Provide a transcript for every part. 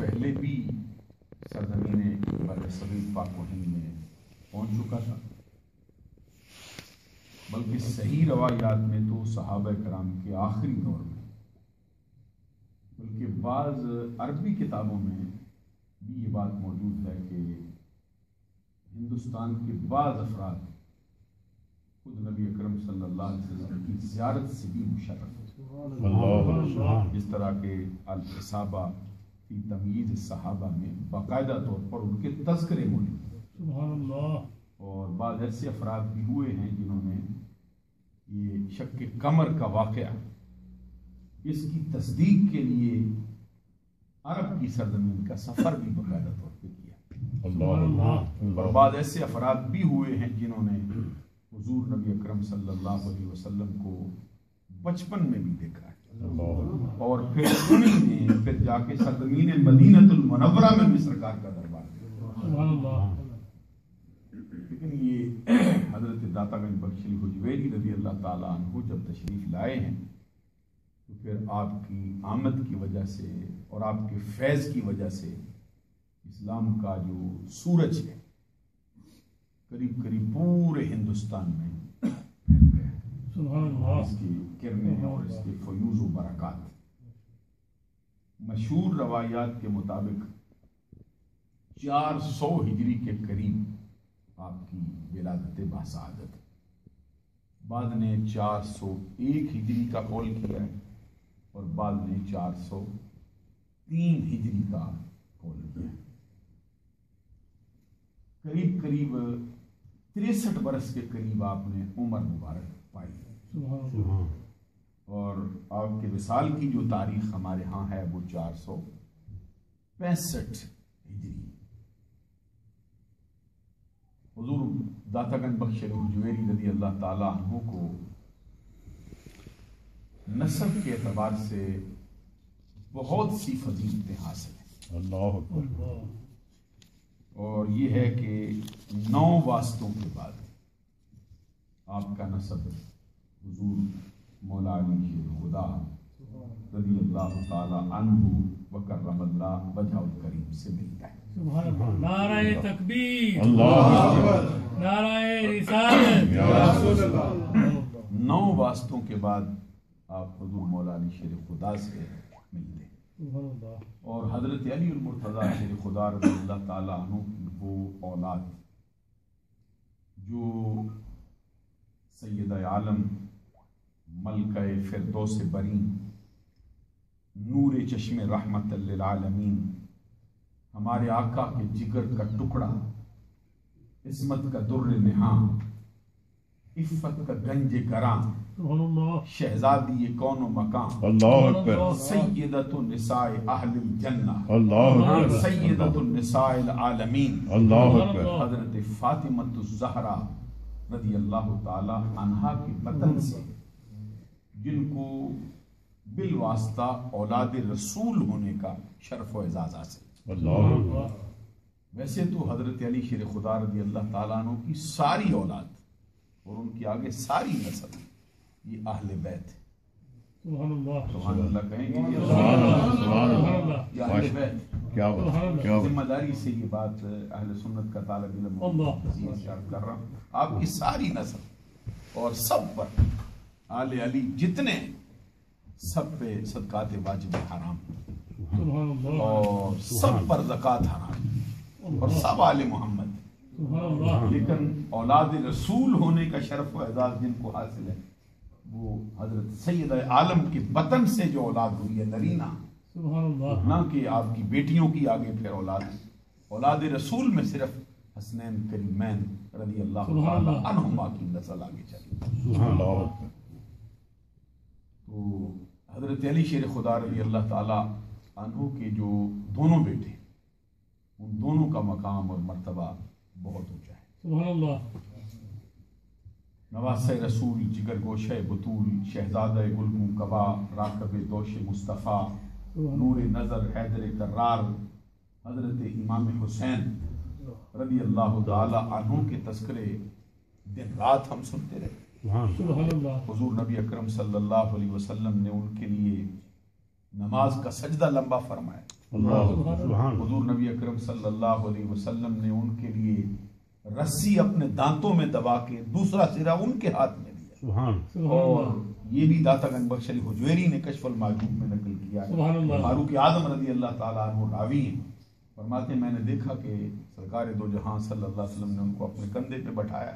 پہلے بھی سرزمین برصغیر پاک و ہند میں پہنچ چکا تھا، بلکہ صحیح روایات میں تو صحابہ کرام کے آخری دور میں، بلکہ بعض عربی کتابوں میں بھی یہ بات موجود ہے کہ ہندوستان کے بعض افراد خود نبی اکرم صلی اللہ علیہ وسلم کی زیارت سے بھی مشرف ہیں، جس طرح کے الاصابہ فی تمییز الصحابہ میں باقاعدہ طور پر ان کے تذکرے موجود ہیں، سبحان اللہ۔ اور بعض ایسے افراد بھی ہوئے ہیں جنہوں نے یہ شق قمر کا واقعہ اس کی تصدیق کے لیے عرب کی سرزمین کا سفر بھی باقاعدہ طور پہ کیا، اور بعض ایسے افراد بھی ہوئے ہیں جنہوں نے حضور نبی اکرم صلی اللہ علیہ وسلم کو بچپن میں بھی دیکھا ہے، اور پھر جا کے سرزمین مدینۃ المنورہ میں بھی سرکار کا دربار دیکھا۔ لیکن یہ حضرت داتا گنج بخش علی حجویری رضی اللہ تعالیٰ عنہ جب تشریف لائے ہیں تو پھر آپ کی آمد کی وجہ سے اور آپ کے فیض کی وجہ سے اسلام کا جو سورج ہے قریب قریب پورے ہندوستان میں پھیل گیا ہے، سبحان اللہ۔ اس کی کرنیں اور اس کے فیوز و برکات۔ مشہور روایات کے مطابق 400 ہجری کے قریب آپ کی ولادت باسعادت، بعد نے 401 ہجری کا قول کیا ہے اور بعد نے 403 ہجری کا قول کیا ہے۔ قریب قریب 63 برس کے قریب آپ نے عمر مبارک پائی، اور آپ کے وصال کی جو تاریخ ہمارے ہاں ہے وہ 465 ہجری۔ حضور داتا گنج بخش علی حجویری رضی اللہ تعالیٰ عنہ کو نسب کے اعتبار سے بہت سی فضیلتیں حاصل ہیں، اللہ اکبر، اور یہ ہے کہ 9 واسطوں کے بعد آپ کا نسب حضور مولا علی شیر خدا رضی اللہ تعالیٰ عنہ وکرم اللہ وجہ الکریم سے ملتا ہے۔ سبحان اللہ۔ نعرہ تکبیر، اللہ اکبر، نعرہ رسالت، یا رسول اللہ۔ 9 واسطوں کے بعد آپ حضور مولا علی شیر خدا سے ملتے ہیں، سبحان اللہ۔ اور حضرت علی المرتضیٰ شیر خدا رضی اللہ تعالیٰ عنہ کی وہ اولاد جو سید عالم ملکہ فردوس برین نور چشم رحمت للعالمین ہمارے آقا کے جگر کا ٹکڑا، عصمت کا در نہاں، عفت کا گنج گراں، سبحان اللہ۔ شہزادی کون و مکان، اللہ اکبر، سیدۃ النساء اہل الجنہ، اللہ اکبر، سیدۃ النساء العالمین، اللہ اکبر، حضرت فاطمۃ الزہرا رضی اللہ تعالی عنہا کے بطن سے، جن کو بالواسطہ اولاد رسول ہونے کا شرف و اعزاز حاصل۔ اللہ اکبر۔ ویسے تو حضرت علی شیر خدا رضی اللہ تعالیٰ عنہ کی ساری اولاد اور ان کی آگے ساری نسل یہ اہل بیت ہے۔ سبحان اللہ۔ سبحان اللہ کہیں گے یہ سبحان اللہ، سبحان سبحان اللہ، اللہ۔ یہ اہل بیت۔ کیا بات، کیا ذمہ بات، داری سے یہ بات اہل سنت کا طالب علم اللہ کر رہا ہوں، آپ کی ساری نسل اور سب پر آل علی جتنے سب پہ صدقات واجب حرام، سبحان اللہ، اور سب پر زکوٰۃ حرام، اور سب آل محمد، سبحان اللہ۔ لیکن اولاد رسول ہونے کا شرف و اعزاز جن کو حاصل ہے وہ حضرت سید عالم کے بطن سے جو اولاد ہوئی ہے نرینہ، سبحان اللہ۔ نہ کہ آپ کی بیٹیوں کی آگے پھر اولاد رسول میں صرف حسنین کریمین رضی اللہ سبحان تعالی اللہ۔ عنہما کی نسل آگے چلی۔ سبحان اللہ اکبر۔ تو حضرت علی شیر خدا رضی اللہ تعالی عنہ کے جو دونوں بیٹے، ان دونوں کا مقام اور مرتبہ بہت اونچا ہے۔ سبحان اللہ۔ نواسہ رسول، جگر گوشہ بطول، شہزادہ گلگوں کبا، راکب دوش مصطفیٰ، نور نظر حیدر کرار، حضرت امام حسین رضی اللہ تعالی عنہ کے تذکرے دن رات ہم سنتے رہے۔ سبحان اللہ۔ حضور نبی اکرم صلی اللہ علیہ وسلم نے ان کے لیے نماز کا سجدہ لمبا فرمایا، اللہ حضور نبی اکرم صلی اللہ علیہ وسلم نے ان کے لیے رسی اپنے دانتوں میں دبا کے دوسرا سرا ان کے ہاتھ میں دیا، اور یہ بھی داتا گنج بخش علی حجویری نے کشف المعجوب میں نقل کیا ہے۔ فاروق اعظم رضی اللہ تعالیٰ عنہ راوی ہیں، فرماتے ہیں میں نے دیکھا کہ سرکار دو جہاں صلی اللہ علیہ وسلم نے ان کو اپنے کندھے پہ بٹھایا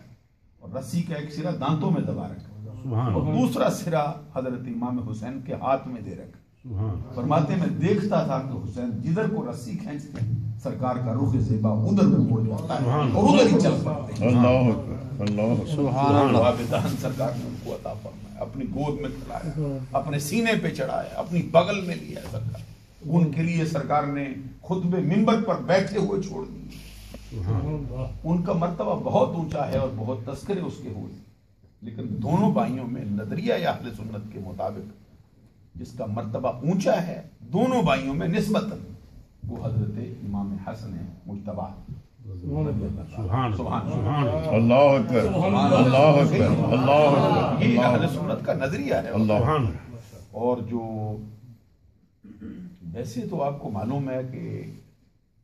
اور رسی کا ایک سرا دانتوں میں دبا رکھا اور دوسرا سرا حضرت امام حسین کے ہاتھ میں دے رکھا۔ فرماتے ہیں میں دیکھتا تھا کہ حسین جدھر کو رسی کھینچتے ہیں سرکار کا رخ زیبا ادھر کو مڑ جاتا ہے اور ادھر ہی چل پڑتے ہیں۔ اللہ اکبر، اللہ سبحان اللہ۔ جواب دہن سرکار نے ان کو عطا فرمایا، اپنی گود میں کھلایا، اپنے سینے پہ چڑھایا، اپنی بغل میں لیا سرکار۔ ان کے لیے سرکار نے خطبے منبر پر بیٹھے ہوئے چھوڑ دیے۔ ان کا مرتبہ بہت اونچا ہے اور بہت تذکرے اس کے ہوئے، لیکن دونوں بھائیوں میں نظریہ یا اہل سنت کے مطابق جس کا مرتبہ اونچا ہے دونوں بھائیوں میں نسبتاً وہ حضرت امام حسن مجتبی سبحان اللہ اکبر، اللہ اکبر، اللہ اکبر، یہ اہل سنت کا نظریہ ہے۔ اللہ اور جو ویسے تو آپ کو معلوم ہے کہ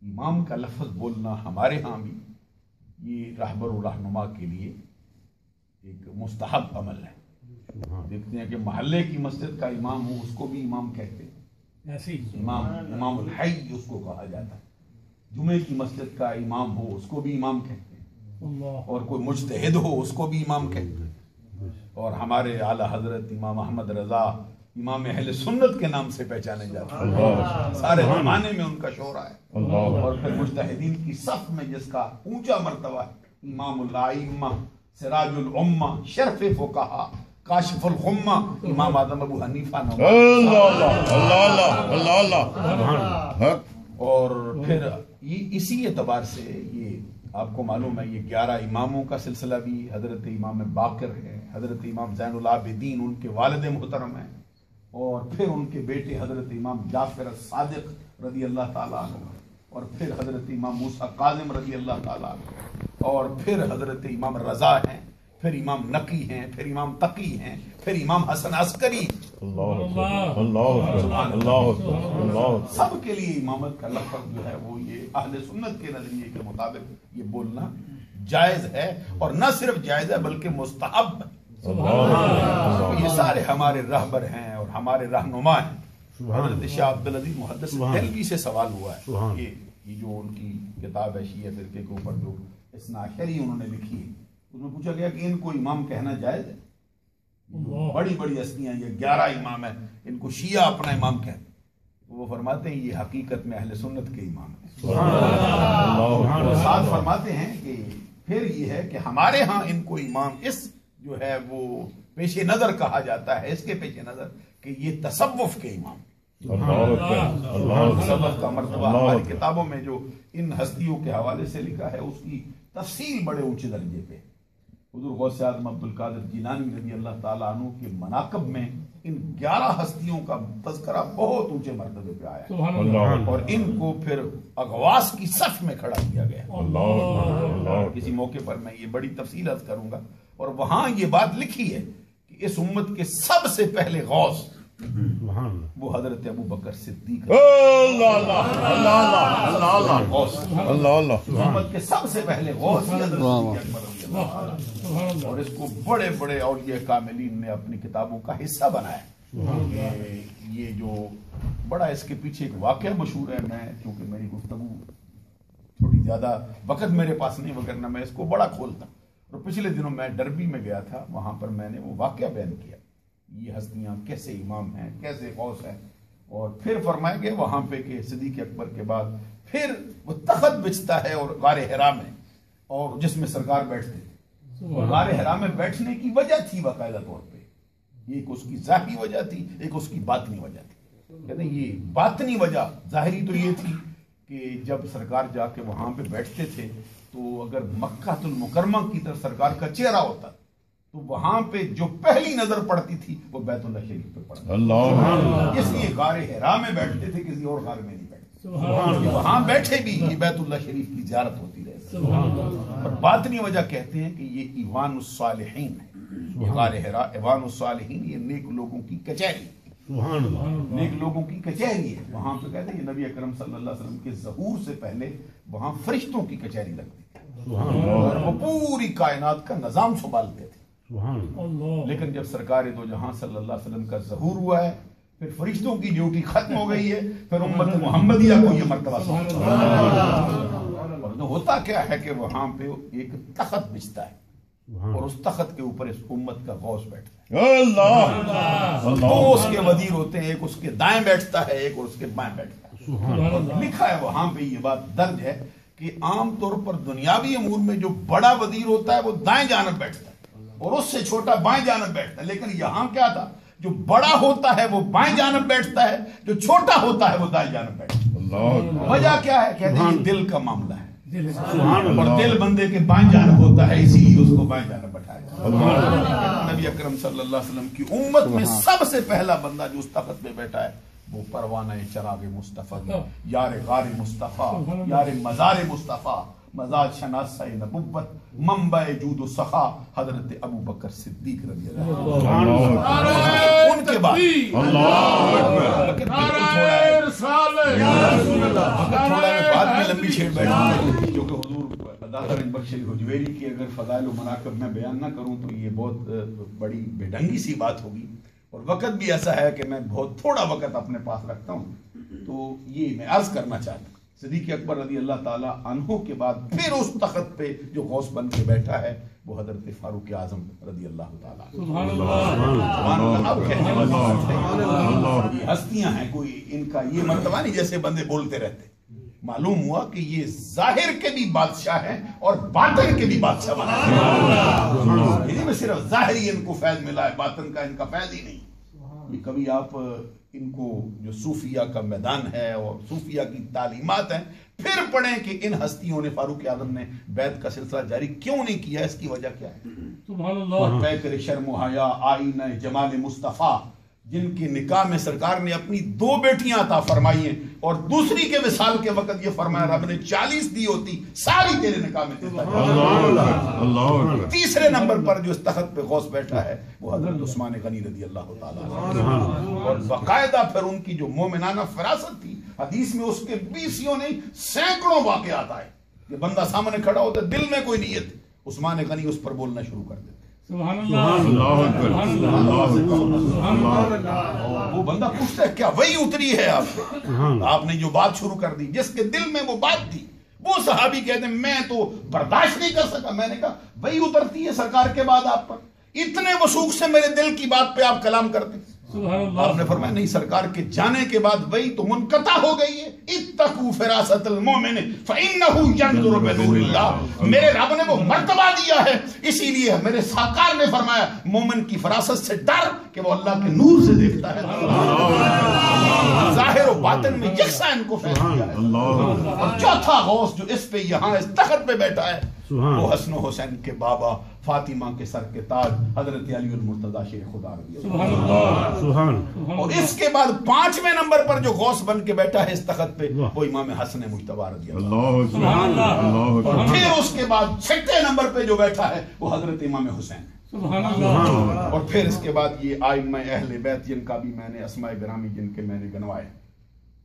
امام کا لفظ بولنا ہمارے ہاں بھی یہ رہبر و رہنما کے لیے ایک مستحب عمل ہے۔ دیکھتے ہیں کہ محلے کی مسجد کا امام ہو اس کو بھی امام کہتے ہیں، امام الحی اس کو کہا جاتا ہے۔ جمعے کی مسجد کا امام ہو اس کو بھی امام کہتے ہیں، اور کوئی مجتہد ہو اس کو بھی امام کہتے ہیں۔ اور ہمارے اعلیٰ حضرت امام احمد رضا امام اہل سنت کے نام سے پہچانے جاتے ہیں، سارے زمانے میں ان کا شہرہ ہے۔ اور پھر مجتہدین کی صف میں جس کا اونچا مرتبہ ہے امام الائمہ، سراج الامہ، شرف فقہا، کاشف الغمہ، امام اعظم ابو حنیفہ اور پھر اسی اعتبار سے یہ آپ کو معلوم ہے یہ 11 اماموں کا سلسلہ بھی حضرت امام باقر ہے، حضرت امام زین العابدین ان کے والد محترم ہیں، اور پھر ان کے بیٹے حضرت امام جعفر الصادق رضی اللہ تعالیٰ عنہ، اور پھر حضرت امام موسیٰ کاظم رضی اللہ تعالیٰ عنہ، اور پھر حضرت امام رضا ہیں، پھر امام نقی ہیں، پھر امام تقی ہیں، پھر امام حسن عسکری۔ سب کے لیے امامت کا لفظ جو ہے وہ یہ اہل سنت کے نظریے کے مطابق یہ بولنا جائز ہے، اور نہ صرف جائز ہے بلکہ مستحب ہے۔ یہ سارے ہمارے رہبر ہیں اور ہمارے رہنما ہیں۔ حضرت شاہ عبدالعزیز محدث دہلوی سے سوال ہوا ہے، یہ جو ان کی کتاب ہے شیعہ فرقے کے اوپر جو اثنا عشری انہوں نے لکھی ہے، اس میں پوچھا گیا کہ ان کو امام کہنا جائز ہے؟ بڑی بڑی ہستیاں یہ 11 امام ہیں، ان کو شیعہ اپنا امام کہتے ہیں، وہ فرماتے ہیں یہ حقیقت میں اہل سنت کے امام ہیں۔ ساتھ فرماتے ہیں کہ پھر یہ ہے کہ ہمارے ہاں ان کو امام اس جو ہے وہ پیش نظر کہا جاتا ہے، اس کے پیش نظر کہ یہ تصوف کے امام، تصوف کا مرتبہ ہماری کتابوں میں جو ان ہستیوں کے حوالے سے لکھا ہے اس کی تفصیل بڑے اونچے درجے پہ۔ حضور غوث اعظم عبد القادر جیلانی رضی اللہ تعالیٰ عنہ کے مناقب میں ان 11 ہستیوں کا تذکرہ بہت اونچے مرتبے پہ آیا، اور ان کو پھر اغواس کی صف میں کھڑا کیا گیا۔ کسی موقع پر میں یہ بڑی تفصیل عرض کروں گا، اور وہاں یہ بات لکھی ہے کہ اس امت کے سب سے پہلے غوث وہ حضرت ابو بکر صدیق، امت کے سب سے پہلے غوث اور اس کو بڑے بڑے اولیاء کاملین نے اپنی کتابوں کا حصہ بنایا۔ یہ جو بڑا اس کے پیچھے ایک واقعہ مشہور ہے، میں چونکہ میری گفتگو تھوڑی زیادہ وقت میرے پاس نہیں، وگرنہ میں اس کو بڑا کھولتا، اور پچھلے دنوں میں ڈربی میں گیا تھا، وہاں پر میں نے وہ واقعہ بیان کیا، یہ ہستیاں کیسے امام ہیں، کیسے غوث ہیں، اور پھر فرمایا گیا وہاں پہ کہ صدیق اکبر کے بعد پھر وہ تخت بچتا ہے اور غار حرا میں، اور جس میں سرکار بیٹھتے تھے، غار حرا میں بیٹھنے کی وجہ تھی باقاعدہ طور پہ، ایک اس کی ظاہری وجہ تھی، ایک اس کی باطنی وجہ تھی۔ کہتے ہیں یہ باطنی وجہ، ظاہری تو یہ تھی کہ جب سرکار جا کے وہاں پہ بیٹھتے تھے تو اگر مکہ المکرمہ کی طرف سرکار کا چہرہ ہوتا تو وہاں پہ جو پہلی نظر پڑتی تھی وہ بیت اللہ شریف پہ پڑتی، اس لیے غار حرا میں بیٹھتے تھے، کسی اور غار میں نہیں بیٹھتے، وہاں بیٹھے بھی یہ بیت اللہ شریف کی زیارت ہوتی رہتی۔ اور باطنی وجہ کہتے ہیں کہ یہ ایوان الصالحین ہے، یہ غار حرا ایوان الصالحین، یہ نیک لوگوں کی کچہری، سبحان اللہ نیک لوگوں کی کچہری ہے وہاں پہ کہتے ہیں نبی اکرم صلی اللہ علیہ وسلم کے ظہور سے پہلے وہاں فرشتوں کی کچہری لگتی تھی سبحان اللہ اور وہ پوری کائنات کا نظام سنبھالتے تھے. سبحان اللہ اللہ لیکن جب سرکار دو جہاں صلی اللہ علیہ وسلم کا ظہور ہوا ہے پھر فرشتوں کی ڈیوٹی ختم ہو گئی ہے, پھر امت محمدیہ کو یہ مرتبہ اور ہوتا کیا ہے کہ وہاں پہ ایک تخت بچتا ہے اور اس تخت کے اوپر اس امت کا غوث بیٹھتا ہے. اللہ دو اس کے وزیر ہوتے ہیں, ایک اس کے دائیں بیٹھتا ہے ایک اور اس کے بائیں بیٹھتا ہے. سبحان اللہ لکھا ہے وہاں پہ یہ بات درج ہے کہ عام طور پر دنیاوی امور میں جو بڑا وزیر ہوتا ہے وہ دائیں جانب بیٹھتا ہے اور اس سے چھوٹا بائیں جانب بیٹھتا ہے, لیکن یہاں کیا تھا جو بڑا ہوتا ہے وہ بائیں جانب بیٹھتا ہے, جو چھوٹا ہوتا ہے وہ دائیں جانب بیٹھتا ہے. اللہ وجہ کیا ہے, کہتے ہیں یہ دل کا معاملہ ہے سبحان اور اللہ دل بندے کے بائیں جانب ہوتا ہے, اسی لیے اس کو بائیں جانب بٹھایا جاتا ہے. نبی اکرم صلی اللہ علیہ وسلم کی امت میں سب سے پہلا بندہ جو اس تخت پہ بیٹھا ہے وہ پروانہ چراغ مصطفیٰ, یار غار مصطفیٰ, یار مزار مصطفیٰ, مزاج شناسہ نبوت, منبع جود و سخا حضرت ابو بکر صدیق رضی اللہ عنہ. ان کے بعد بات میں لمبی چھیڑ بیٹھی جو کہ حضور داتا رنج بخش حجویری کی اگر فضائل و مناقب میں بیان نہ کروں تو یہ بہت بڑی بے ڈھنگی سی بات ہوگی, اور وقت بھی ایسا ہے کہ میں بہت تھوڑا وقت اپنے پاس رکھتا ہوں. تو یہ میں عرض کرنا چاہتا ہوں صدیق اکبر رضی اللہ تعالیٰ عنہ کے بعد پھر اس تخت پہ جو غوث بن کے بیٹھا ہے وہ حضرت فاروق اعظم رضی اللہ تعالیٰ سبحان اللہ اب کہنے والی یہ ہستیاں ہیں, کوئی ان کا یہ مرتبہ نہیں جیسے بندے بولتے رہتے. معلوم ہوا کہ یہ ظاہر کے بھی بادشاہ ہیں اور باطن کے بھی بادشاہ بنا ہے. میں صرف ظاہری ان کو فیض ملا ہے, باطن کا ان کا فیض ہی نہیں. یہ کبھی آپ ان کو جو صوفیہ کا میدان ہے اور صوفیہ کی تعلیمات ہیں پھر پڑھیں کہ ان ہستیوں نے فاروق اعظم نے بیعت کا سلسلہ جاری کیوں نہیں کیا, اس کی وجہ کیا ہے. سبحان اللہ پیکر شرم و حیا آئینہ جمال مصطفیٰ, جن کے نکاح میں سرکار نے اپنی 2 بیٹیاں عطا فرمائی ہیں اور دوسری کے وصال کے وقت یہ فرمایا رب نے 40 دی ہوتی ساری تیرے نکاح میں دیتا. تیسرے نمبر پر جو اس تخت پہ غوث بیٹھا ہے وہ حضرت عثمان غنی رضی اللہ تعالیٰ اور باقاعدہ پھر ان کی جو مومنانہ فراست تھی, حدیث میں اس کے 20 نہیں سینکڑوں واقعات آئے کہ بندہ سامنے کھڑا ہوتا دل میں کوئی نیت, عثمان غنی اس پر بولنا شروع کر دیتے. سبحان اللہ وہ بندہ پوچھتا ہے کیا وہی اتری ہے آپ پہ, آپ نے جو بات شروع کر دی جس کے دل میں وہ بات تھی. وہ صحابی کہتے ہیں میں تو برداشت نہیں کر سکا. میں نے کہا وہی اترتی ہے سرکار کے بعد آپ پر, اتنے وثوق سے میرے دل کی بات پہ آپ کلام کرتے. آپ نے فرمایا نہیں, سرکار کے جانے کے بعد وہی تو منقطع ہو گئی ہے. اتقوا فراست المومن فانه ينظر بنور اللہ, میرے رب نے وہ مرتبہ دیا ہے اسی لیے میرے سرکار نے فرمایا مومن کی فراست سے ڈر کہ وہ اللہ کے نور سے دیکھتا ہے. ظاہر و باطن میں یکساں ان کو فیض دیا ہے. اور چوتھا غوث جو اس پہ یہاں اس تخت پہ بیٹھا ہے وہ حسن و حسین کے بابا, فاطمہ کے سر کے تاج, حضرت علی المرتضیٰ شیر خدا رضی اللہ عنہ. اور اس کے بعد 5ویں نمبر پر جو غوث بن کے بیٹھا ہے اس تخت پہ وہ امام حسن مجتبی رضی اللہ عنہ. اور پھر اس کے بعد 6 نمبر پہ جو بیٹھا ہے وہ حضرت امام حسین ہے. اور پھر اس کے بعد یہ آئمہ اہل بیت جن کا بھی میں نے اسماء گرامی جن کے میں نے گنوائے.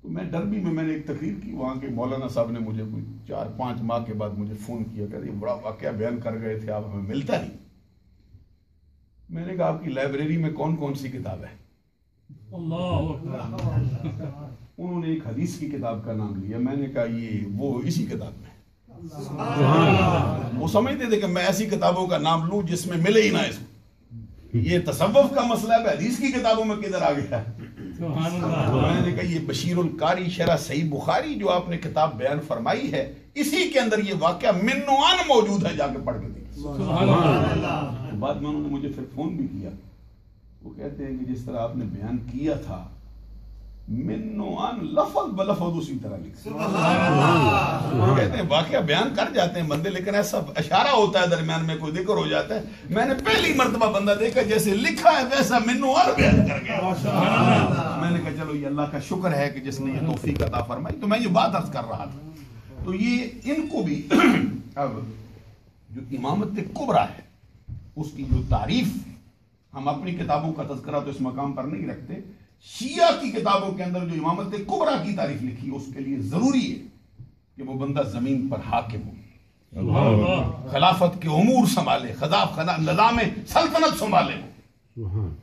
تو میں ڈربی میں نے ایک تقریر کی, وہاں کے مولانا صاحب نے مجھے کوئی 4-5 ماہ کے بعد مجھے فون کیا کہ یہ بڑا واقعہ بیان کر گئے تھے, آپ ہمیں ملتا نہیں. میں نے کہا آپ کی لائبریری میں کون کون سی کتاب ہے. انہوں نے ایک حدیث کی کتاب کا نام لیا. میں نے کہا یہ وہ اسی کتاب میں. وہ سمجھتے تھے کہ میں ایسی کتابوں کا نام لوں جس میں ملے ہی نہ اس کو. یہ تصوف کا مسئلہ ہے, حدیث کی کتابوں میں کدھر آ گیا. میں نے کہا یہ بشیر القاری شرح صحیح بخاری جو آپ نے کتاب بیان فرمائی ہے اسی کے اندر یہ واقعہ من و عن موجود ہے, جا کے پڑھ کے دیکھیں. بعد میں انہوں نے مجھے پھر فون بھی کیا, وہ کہتے ہیں کہ جس طرح آپ نے بیان کیا تھا من و عن لفظ بلفظ اسی طرح لکھتے ہیں. کہتے ہیں واقعہ بیان کر جاتے ہیں بندے لیکن ایسا اشارہ ہوتا ہے درمیان میں کوئی ذکر ہو جاتا ہے. میں نے پہلی مرتبہ بندہ دیکھا جیسے لکھا ہے ویسا من و عن بیان کر گیا. میں نے کہا چلو یہ اللہ کا شکر ہے کہ جس نے یہ توفیق عطا فرمائی. تو میں یہ بات عرض کر رہا تھا, تو یہ ان کو بھی اب جو امامت کبریٰ ہے اس کی جو تعریف, ہم اپنی کتابوں کا تذکرہ تو اس مقام پر نہیں رکھتے, شیعہ کی کتابوں کے اندر جو امامت کبریٰ کی تعریف لکھی اس کے لیے ضروری ہے کہ وہ بندہ زمین پر حاکم ہو، خلافت کے امور سنبھالے، نظام سلطنت سنبھالے.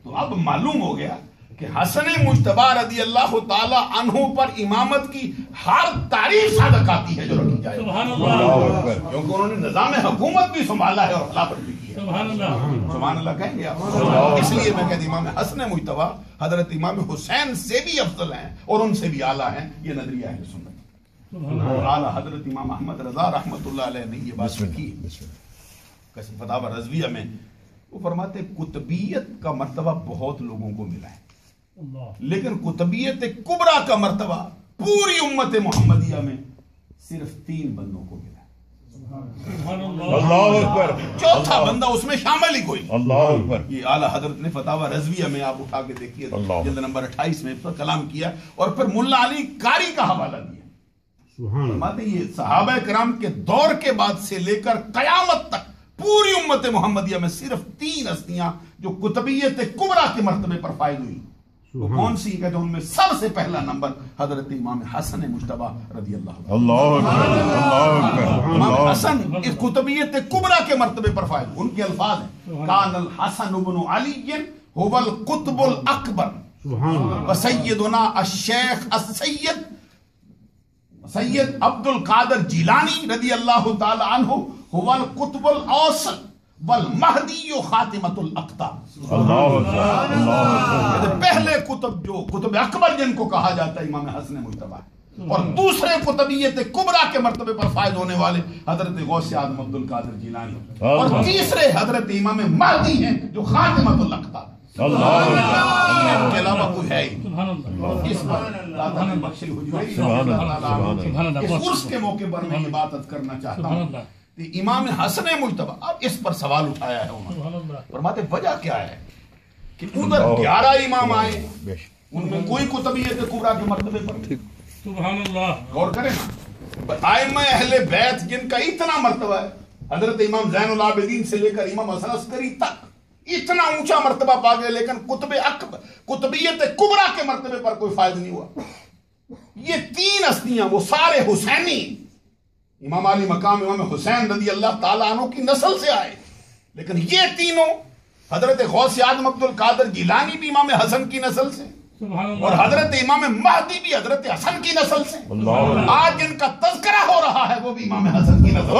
تو اب معلوم ہو گیا کہ حسن مجتبی رضی اللہ تعالی عنہ پر امامت کی ہر تعریف صادق آتی ہے جو رکھی جائے، کیونکہ انہوں نے نظام حکومت بھی سنبھالا ہے اور خلافت بھی کی ہے. سبحان اللہ کہیں گے آپ. اس لیے میں کہتا امام حسن مجتبی حضرت امام حسین سے بھی افضل ہیں اور ان سے بھی اعلیٰ ہیں. یہ نظریہ اہل سنت. اور اعلیٰ حضرت امام احمد رضا رحمۃ اللہ علیہ نے یہ بات کی فتاوی رضویہ میں. وہ فرماتے قطبیت کا مرتبہ بہت لوگوں کو ملا ہے، لیکن قطبیت کبریٰ کا مرتبہ پوری امت محمدیہ میں صرف 3 بندوں کو ملا ہے. اللہ اکبر. چوتھا بندہ اس میں شامل ہی کوئی. اللہ اکبر. یہ اعلیٰ حضرت نے فتاوی رضویہ میں آپ اٹھا کے دیکھیے جلد نمبر 28 میں اس پر کلام کیا اور پھر ملا علی قاری کا حوالہ دیا. فرماتے یہ صحابہ کرام کے دور کے بعد سے لے کر قیامت تک پوری امت محمدیہ میں صرف 3 ہستیاں جو قطبیت کبریٰ کے مرتبے پر فائز ہوئی. وہ کون سی کہتے ہیں؟ ان میں سب سے پہلا نمبر حضرت امام حسن مجتبی رضی اللہ عنہ. اللہ اکبر. امام حسن اس قطبیت کبریٰ کے مرتبے پر فائز. ان کے الفاظ ہیں کان الحسن بن علی هو القطب الاکبر وسیدنا الشیخ السید سید عبد القادر جیلانی رضی اللہ تعالی عنہ هو القطب الاوسط والمہدی خاتمۃ الاقطاب. پہلے قطب جو قطب اکبر جن کو کہا جاتا ہے امام حسن مجتبی، اور دوسرے قطبیت کبریٰ کے مرتبے پر فائز ہونے والے حضرت غوث اعظم عبد القادر جیلانی، اور تیسرے حضرت امام مہدی ہیں جو خاتمۃ الاقطاب. ان کے علاوہ کوئی ہے ہی. اس پر اللہ تعالیٰ نے بخش الحجویری اس عرس کے موقع پر میں یہ بات عرض کرنا چاہتا ہوں. امام حسن مجتبی اب اس پر سوال اٹھایا ہے انہوں نے. فرماتے وجہ کیا ہے کہ ادھر 11 امام آئے، ان میں کوئی قطبیت کبریٰ کے مرتبے پر. سبحان اللہ. غور کریں نا، ائمہ اہل بیت جن کا اتنا مرتبہ ہے، حضرت امام زین العابدین سے لے کر امام حسن عسکری تک اتنا اونچا مرتبہ پا گئے، لیکن قطبیت کبریٰ کے مرتبے پر کوئی فائد نہیں ہوا. یہ 3 ہستیاں وہ سارے حسینی، امام علی مقام امام حسین رضی اللہ تعالیٰ عنہ کی نسل سے آئے، لیکن یہ تینوں حضرت غوث اعظم عبد القادر جیلانی بھی امام حسن کی نسل سے، اور حضرت امام مہدی بھی حضرت حسن کی نسل سے. آج جن کا تذکرہ ہو رہا ہے وہ بھی امام حسن کی نسل سے.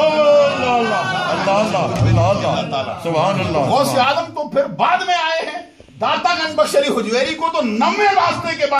غوث اعظم تو پھر بعد میں آئے ہیں. داتا گنج بخش علی حجویری کو تو 90 واسطے کے بعد